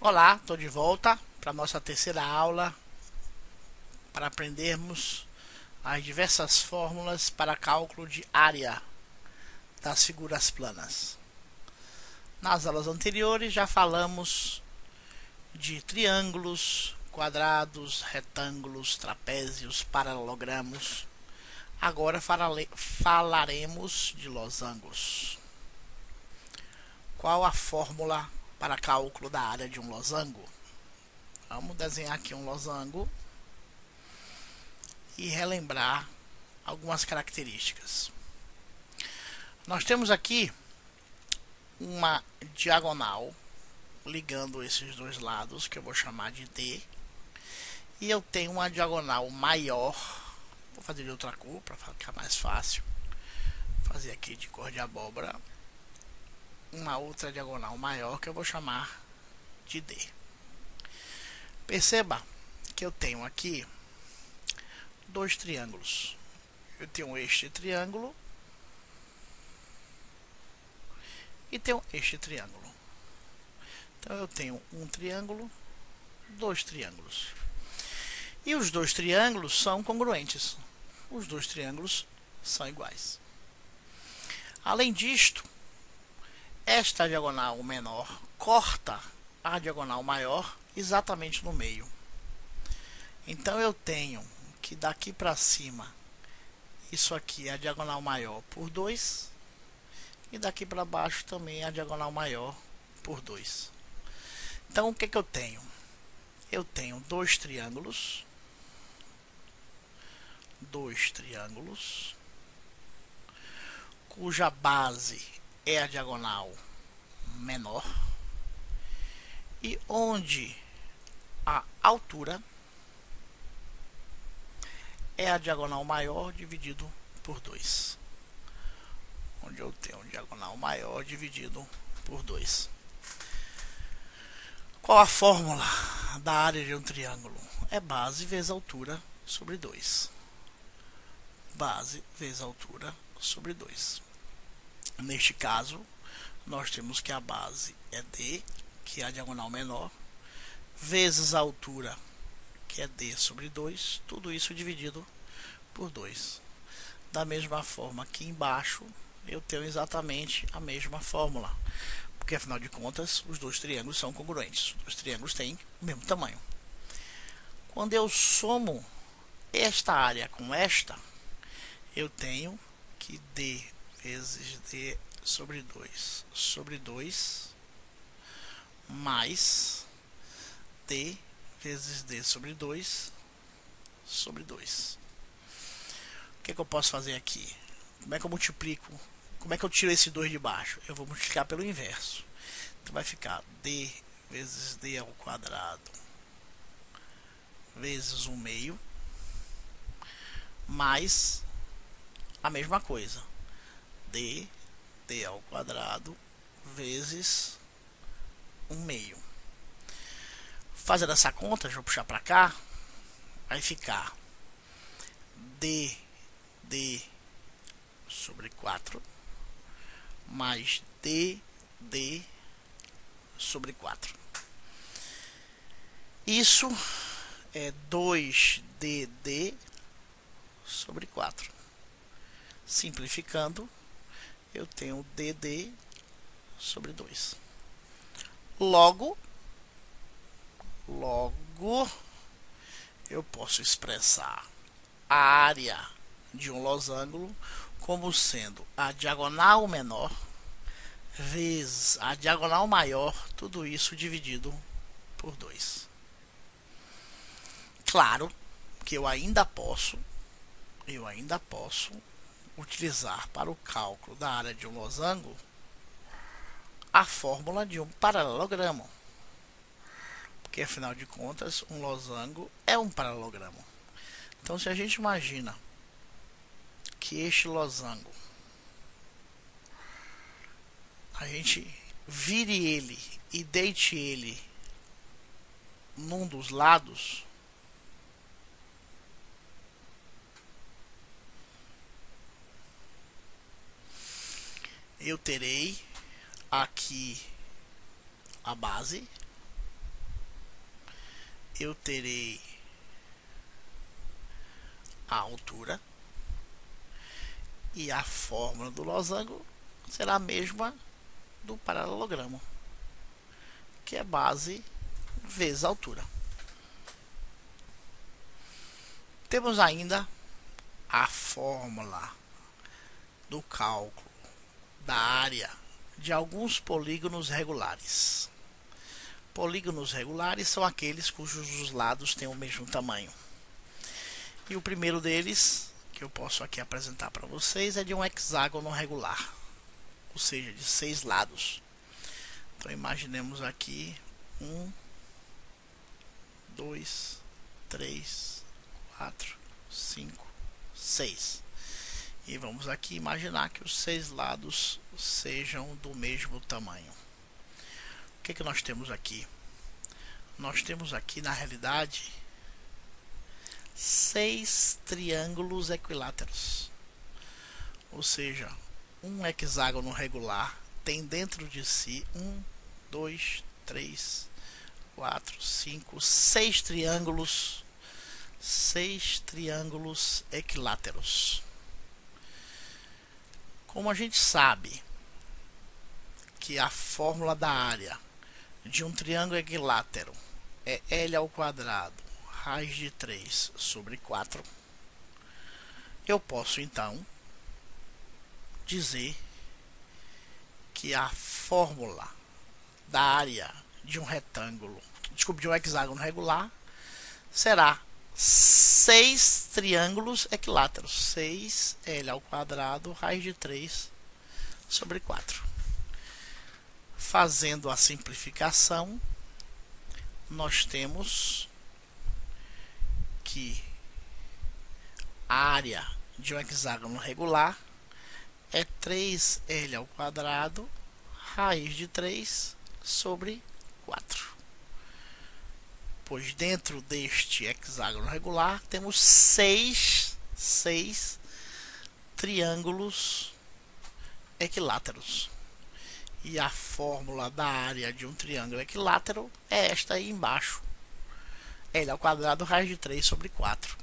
Olá, estou de volta para nossa terceira aula para aprendermos as diversas fórmulas para cálculo de área das figuras planas. Nas aulas anteriores já falamos de triângulos, quadrados, retângulos, trapézios, paralelogramos. Agora falaremos de losangos. Qual a fórmula para cálculo da área de um losango? Vamos desenhar aqui um losango e relembrar algumas características. Nós temos aqui uma diagonal ligando esses dois lados, que eu vou chamar de D, e eu tenho uma diagonal maior. Vou fazer de outra cor para ficar mais fácil. Vou fazer aqui de cor de abóbora uma outra diagonal maior que eu vou chamar de D. Perceba que eu tenho aqui dois triângulos. Eu tenho este triângulo e tenho este triângulo. Então eu tenho um triângulo, dois triângulos. E os dois triângulos são congruentes. Os dois triângulos são iguais. Além disto, esta diagonal menor corta a diagonal maior exatamente no meio. Então eu tenho que daqui para cima, isso aqui é a diagonal maior por 2, e daqui para baixo também é a diagonal maior por 2. Então o que eu tenho? Eu tenho dois triângulos, cuja base é a diagonal menor, e onde a altura é a diagonal maior dividido por 2. Onde eu tenho diagonal maior dividido por 2. Qual a fórmula da área de um triângulo? É base vezes altura sobre 2. Base vezes altura sobre 2. Neste caso, nós temos que a base é D, que é a diagonal menor, vezes a altura, que é D sobre 2, tudo isso dividido por 2. Da mesma forma, aqui embaixo, eu tenho exatamente a mesma fórmula, porque afinal de contas, os dois triângulos são congruentes. Os dois triângulos têm o mesmo tamanho. Quando eu somo esta área com esta, eu tenho que D vezes D sobre 2 mais D vezes D sobre 2 sobre 2. O que eu posso fazer aqui? Como é que eu multiplico? Como é que eu tiro esse 2 de baixo? Eu vou multiplicar pelo inverso. Então vai ficar D vezes D ao quadrado vezes 1 meio mais a mesma coisa. D ao quadrado vezes 1 meio. Fazendo essa conta, deixa eu puxar para cá, vai ficar D sobre 4 mais D sobre 4. Isso é 2DD sobre 4. Simplificando, eu tenho DD sobre 2. Logo, eu posso expressar a área de um losango como sendo a diagonal menor vezes a diagonal maior, tudo isso dividido por 2. Claro que eu ainda posso utilizar para o cálculo da área de um losango a fórmula de um paralelogramo, porque afinal de contas um losango é um paralelogramo. Então, se a gente imagina que este losango, a gente vire ele e deite ele num dos lados, eu terei aqui a base, eu terei a altura e a fórmula do losango será a mesma do paralelogramo, que é base vezes altura. Temos ainda a fórmula do cálculo da área de alguns polígonos regulares. Polígonos regulares são aqueles cujos lados têm o mesmo tamanho. E o primeiro deles, que eu posso aqui apresentar para vocês, é de um hexágono regular, ou seja, de 6 lados. Então imaginemos aqui 1, 2, 3, 4, 5, 6. E vamos aqui imaginar que os 6 lados sejam do mesmo tamanho. O que nós temos aqui? Nós temos aqui, na realidade, 6 triângulos equiláteros. Ou seja, um hexágono regular tem dentro de si 1, 2, 3, 4, 5, 6 triângulos. 6 triângulos equiláteros. Como a gente sabe que a fórmula da área de um triângulo equilátero é L ao quadrado raiz de 3 sobre 4, eu posso então dizer que a fórmula da área de um retângulo, de um hexágono regular, será 6 triângulos equiláteros, 6 L ao quadrado raiz de 3 sobre 4. Fazendo a simplificação, nós temos que a área de um hexágono regular é 3L ao quadrado raiz de 3 sobre 4. Pois dentro deste hexágono regular temos 6 triângulos equiláteros. E a fórmula da área de um triângulo equilátero é esta aí embaixo. L ao quadrado raiz de 3 sobre 4.